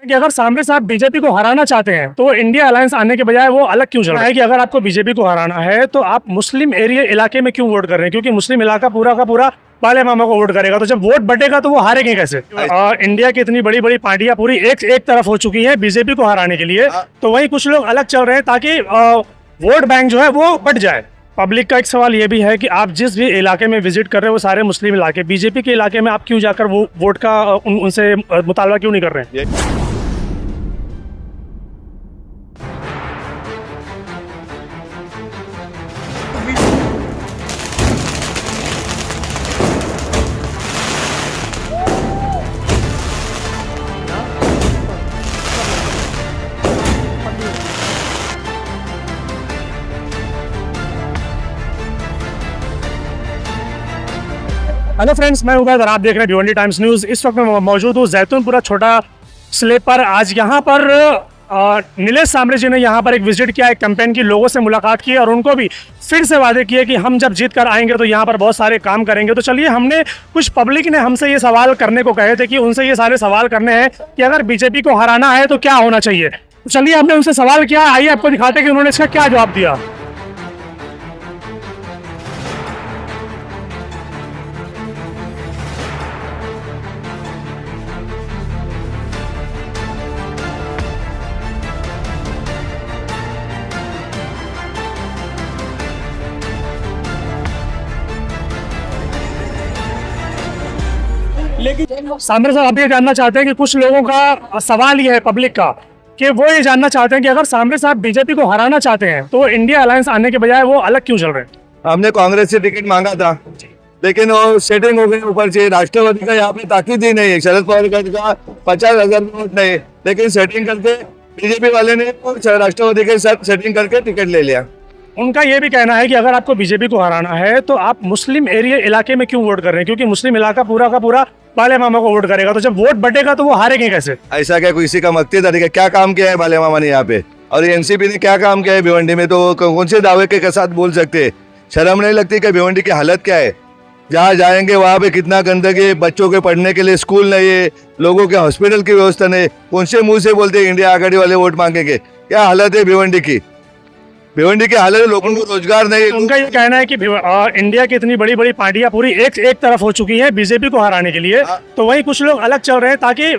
कि अगर सामने से आप बीजेपी को हराना चाहते हैं तो इंडिया अलायंस आने के बजाय वो अलग क्यों चल रहा है कि अगर आपको बीजेपी को हराना है तो आप मुस्लिम एरिया इलाके में क्यों वोट कर रहे हैं, क्योंकि मुस्लिम इलाका पूरा का पूरा बाले मामा को वोट करेगा, तो जब वोट बटेगा तो वो हारेंगे कैसे। इंडिया की इतनी बड़ी बड़ी पार्टियां पूरी एक तरफ हो चुकी हैं बीजेपी को हराने के लिए, तो वहीं कुछ लोग अलग चल रहे हैं ताकि वोट बैंक जो है वो बट जाए। पब्लिक का एक सवाल ये भी है कि आप जिस भी इलाके में विजिट कर रहे हैं वो सारे मुस्लिम इलाके, बीजेपी के इलाके में आप क्यों जाकर वो वोट का उनसे मुतालबा क्यों नहीं कर रहे हैं। हेलो फ्रेंड्स, मैं उबैद और आप देख रहे हैं भिवंडी टाइम्स न्यूज़। इस वक्त मैं मौजूद हूँ जैतूनपुरा छोटा स्लेब पर। आज यहाँ पर नीलेश सांबरे जी ने यहाँ पर एक विजिट किया, एक कैंपेन की, लोगों से मुलाकात की और उनको भी फिर से वादे किए कि हम जब जीत कर आएंगे तो यहाँ पर बहुत सारे काम करेंगे। तो चलिए, हमने कुछ पब्लिक ने हमसे ये सवाल करने को कहे थे कि उनसे ये सारे सवाल करने हैं कि अगर बीजेपी को हराना है तो क्या होना चाहिए। तो चलिए, हमने उनसे सवाल किया, आइए आपको दिखाते हैं कि उन्होंने इसका क्या जवाब दिया। लेकिन सांबरे साहब, आप ये जानना चाहते हैं कि कुछ लोगों का सवाल ये है पब्लिक का कि वो ये जानना चाहते हैं कि अगर सांबरे साहब बीजेपी को हराना चाहते हैं तो इंडिया अलायंस आने के बजाय वो अलग क्यों चल रहे हैं। हमने कांग्रेस से टिकट मांगा था लेकिन वो सेटिंग हो गई ऊपर से। राष्ट्रवादी का यहाँ पे ताकीद ही नहीं है, शरद पवार का 50,000 वोट नहीं, लेकिन सेटिंग करके बीजेपी वाले ने राष्ट्रवादी के साथ सेटिंग करके टिकट ले लिया। उनका ये भी कहना है कि अगर आपको बीजेपी को हराना है तो आप मुस्लिम एरिया इलाके में क्यों वोट कर रहे हैं, क्योंकि मुस्लिम इलाका पूरा का पूरा बाले मामा को वोट करेगा, तो जब वोट बटेगा तो वो हारेंगे कैसे। ऐसा क्या किसी का मकसद है? क्या काम किया है बाले मामा ने यहाँ पे, और एनसीपी ने क्या काम किया है भिवंडी में? तो कौन से दावे के साथ बोल सकते? शर्म नहीं लगती कि भिवंडी की हालत क्या है? जहाँ जाएंगे वहाँ पे कितना गंदगी, बच्चों के पढ़ने के लिए स्कूल नहीं है, लोगों के हॉस्पिटल की व्यवस्था नहीं। कौन से मुंह से बोलते इंडिया आघाड़ी वाले वोट मांगेंगे? क्या हालत है भिवंडी की? भिवंडी की हालत है, लोगों को रोजगार नहीं। उनका ये कहना है कि इंडिया की इतनी बड़ी बड़ी पार्टियां पूरी एक तरफ हो चुकी हैं बीजेपी को हराने के लिए, तो वहीं कुछ लोग अलग चल रहे हैं ताकि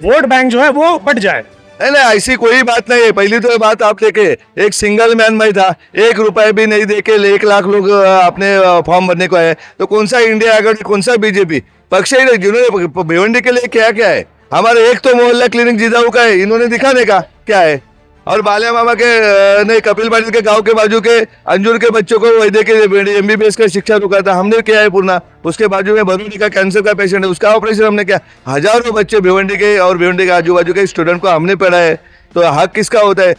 वोट बैंक जो है वो बट जाए। नहीं, ऐसी कोई बात नहीं है। पहली तो ये बात आप देखे, एक सिंगल मैन मैं था, 1 रुपए भी नहीं देके 1 लाख लोग अपने फॉर्म भरने को आए। तो कौन सा इंडिया आघाड़ी, कौन सा बीजेपी? पक्ष ही नहीं। जिन्होंने भिवंडी के लिए क्या क्या है, हमारे एक तो मोहल्ला क्लिनिक जिदाऊ का है, इन्होंने दिखाने का क्या है? और बालिया मामा के नहीं, कपिल पाटिल के गांव के बाजू के अंजुर के बच्चों को वैद्य के MBBS का शिक्षा रुका था, हमने किया है पूर्णा। उसके बाजू में भरूडी का कैंसर का पेशेंट है, उसका ऑपरेशन हमने किया। हजारों बच्चे भिवंडी के और भिवंडी के आजू बाजू के स्टूडेंट को हमने पढ़ा है। तो हक किसका होता है?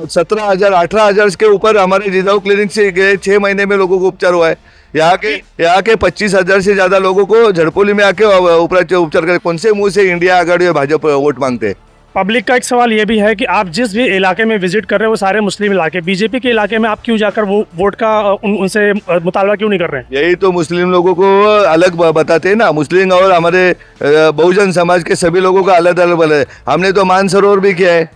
17,000 18,000 के ऊपर हमारे जिदाऊ क्लिनिक से गए 6 महीने में लोगों को उपचार हुआ है। यहाँ के 25,000 से ज्यादा लोगों को झड़पोली में आके उपचार करे। कौन से मुंह से इंडिया आघाड़ी और भाजपा वोट मांगते हैं? पब्लिक का एक सवाल ये भी है कि आप जिस भी इलाके में विजिट कर रहे हैं वो सारे मुस्लिम इलाके, बीजेपी के इलाके में आप क्यों जाकर वो वोट का उनसे मुतालबा क्यों नहीं कर रहे हैं। यही तो मुस्लिम लोगों को अलग बताते हैं ना, मुस्लिम और हमारे बहुजन समाज के सभी लोगों का अलग अलग बोला है। हमने तो मानसरोवर भी किया है,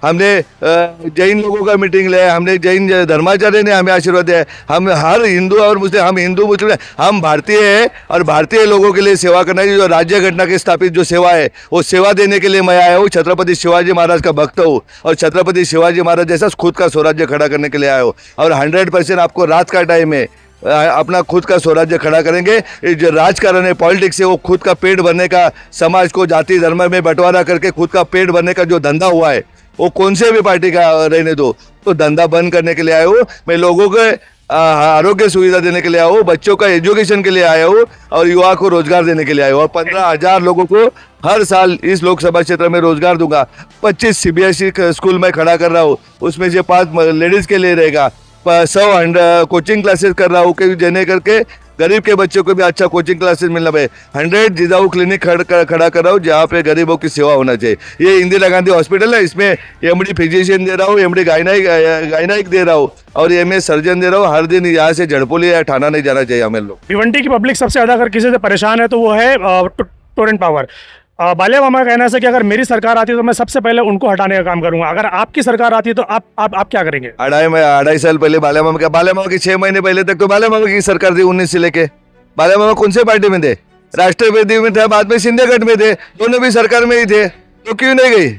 हमने जैन लोगों का मीटिंग लिया, हमने जैन धर्माचार्य ने हमें आशीर्वाद दिया है। हम हर हिंदू और मुस्लिम, हम हिंदू मुस्लिम, हम भारतीय है और भारतीय लोगों के लिए सेवा करना है। जो राज्य घटना के स्थापित जो सेवा है वो सेवा देने के लिए मैं आया हूँ। छत्रपति शिवाजी महाराज का भक्त हूँ और छत्रपति शिवाजी महाराज जैसा खुद का स्वराज्य खड़ा करने के लिए आया हूँ। और 100% आपको रात का टाइम है, अपना खुद का स्वराज्य खड़ा करेंगे। जो राजकारण है, पॉलिटिक्स है, वो खुद का पेट भरने का, समाज को जाति धर्म में बंटवारा करके खुद का पेट भरने का जो धंधा हुआ है वो कौन से भी पार्टी का रहने दो, तो धंधा बंद करने के लिए आया हूँ। मैं लोगों को आरोग्य सुविधा देने के लिए आया हूँ, बच्चों का एजुकेशन के लिए आया हूँ और युवा को रोजगार देने के लिए आया हूँ। और 15,000 लोगों को हर साल इस लोकसभा क्षेत्र में रोजगार दूंगा। 25 CBSE स्कूल में खड़ा कर रहा हूँ, उसमें से 5 लेडीज के लिए रहेगा। 100 कोचिंग क्लासेस कर रहा हूँ कि देने करके गरीब के बच्चों को भी अच्छा कोचिंग क्लासेस मिलना है। 100 जिदाऊ क्लिनिक खड़ा कर रहा हूँ जहाँ पे गरीबों की सेवा होना चाहिए। ये इंदिरा गांधी हॉस्पिटल है, इसमें MD फिजिशियन दे रहा हूँ, MD गायनाइक दे रहा हूँ और MS सर्जन दे रहा हूँ। हर दिन यहाँ से झड़पोली या ठाना नहीं जाना चाहिए हमें लोग। भिवंडी की पब्लिक सबसे ज्यादा अगर किसी से परेशान है तो वो है टोरेंट पावर। बालिया मामा का कहना है कि अगर मेरी सरकार आती है तो मैं सबसे पहले उनको हटाने का काम करूंगा, अगर आपकी सरकार आती है तो आप क्या करेंगे? 2.5 साल पहले बालिया मामा के 6 महीने पहले तक तो बालिया मामा की सरकार थी 19 से लेके। बालिया मामा कौन से पार्टी में थे? राष्ट्रवादी में थे, बाद में शिंदे गठ में थे, दोनों भी सरकार में ही थे, तो क्यों नहीं गई?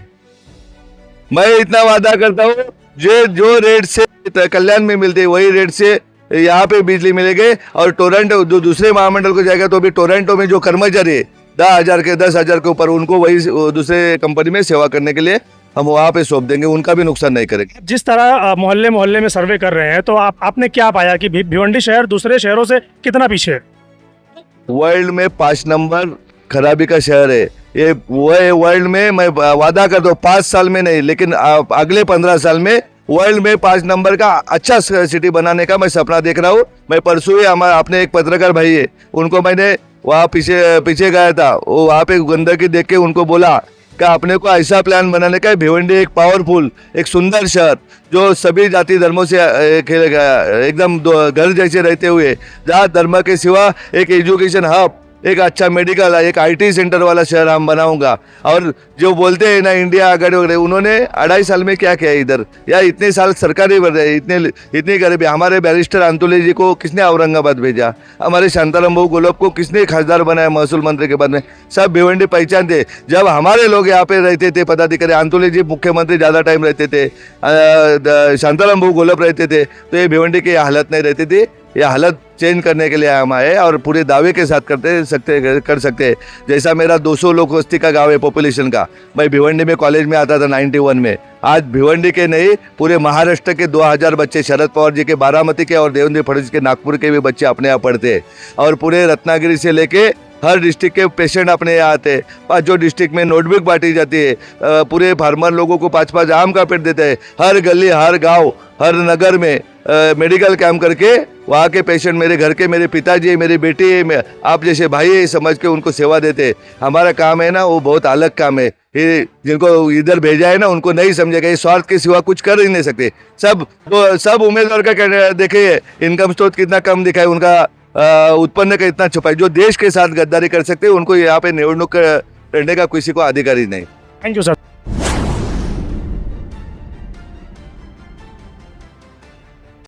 मैं इतना वादा करता हूँ जो रेट से कल्याण में मिलती है वही रेट से यहाँ पे बिजली मिलेगी। और टोरंटो जो दूसरे महामंडल को जाएगा तो भी टोरंटो में जो कर्मचारी 10,000 के ऊपर उनको वही दूसरे कंपनी में सेवा करने के लिए हम वहाँ पे सौंप देंगे, उनका भी नुकसान नहीं करेंगे। जिस तरह मोहल्ले मोहल्ले में सर्वे कर रहे हैं तो आपने क्या पाया कि भिवंडी शहर दूसरे शहरों से कितना पीछे है? वर्ल्ड में 5 नंबर खराबी का शहर है ये। वो है वर्ल्ड में, मैं वादा करता हूँ 5 साल में नहीं लेकिन अगले 15 साल में वर्ल्ड में 5 नंबर का अच्छा सिटी बनाने का मैं सपना देख रहा हूँ। मैं परसों ही हमारे अपने एक पत्रकार भाई है, उनको मैंने वहाँ पीछे गया था, वो वहाँ पे गंदगी देख के उनको बोला कि अपने को ऐसा प्लान बनाने का है भिवंडी एक पावरफुल, एक सुंदर शहर जो सभी जाति धर्मों से एकदम घर जैसे रहते हुए, जहाँ धर्म के सिवा एक एजुकेशन हब, एक अच्छा मेडिकल, एक IT सेंटर वाला शहर हम बनाऊंगा। और जो बोलते हैं ना इंडिया आगे वगैरह, उन्होंने 2.5 साल में क्या किया इधर? या इतने साल सरकारी इतनी गरीबी। हमारे बैरिस्टर अंतुले जी को किसने औरंगाबाद भेजा? हमारे शांताराम बाबू गोलब को किसने खासदार बनाया महसूल मंत्री के बाद में? सब भिवंडी पहचानते। जब हमारे लोग यहाँ पे रहते थे पदाधिकारी, अंतुले जी मुख्यमंत्री ज़्यादा टाइम रहते थे, शांताराम बाबू गोलब रहते थे, तो ये भिवंडी की हालत नहीं रहती थी। यह हालत चेंज करने के लिए हम आए और पूरे दावे के साथ कर सकते हैं। जैसा मेरा 200 लोग वस्ती का गांव है पॉपुलेशन का, मैं भिवंडी में कॉलेज में आता था 91 में। आज भिवंडी के नहीं पूरे महाराष्ट्र के 2000 बच्चे, शरद पवार जी के बारामती के और देवेंद्र फडणवीस के नागपुर के भी बच्चे अपने यहाँ पढ़ते हैं। और पूरे रत्नागिरी से लेके हर डिस्ट्रिक्ट के पेशेंट अपने यहाँ आते हैं। 5 डिस्ट्रिक्ट में नोटबुक बांटी जाती है, पूरे फार्मर लोगों को 5-5 आम का पेड़ देते हैं। हर गली, हर गांव, हर नगर में मेडिकल कैंप करके वहाँ के पेशेंट, मेरे घर के मेरे पिताजी, मेरी बेटी है, आप जैसे भाई है समझ के उनको सेवा देते हैं। हमारा काम है ना वो बहुत अलग काम है। ये जिनको इधर भेजा है ना उनको नहीं समझेगा, ये स्वार्थ के सिवा कुछ कर ही नहीं सकते। सब उम्मीदवार का देखिए इनकम स्रोत कितना कम दिखाए, उनका उत्पन्न का इतना छुपा है। जो देश के साथ गद्दारी कर सकते हैं उनको यहाँ पे निवडणूक लड़ने का किसी को अधिकार ही नहीं। Thank you sir.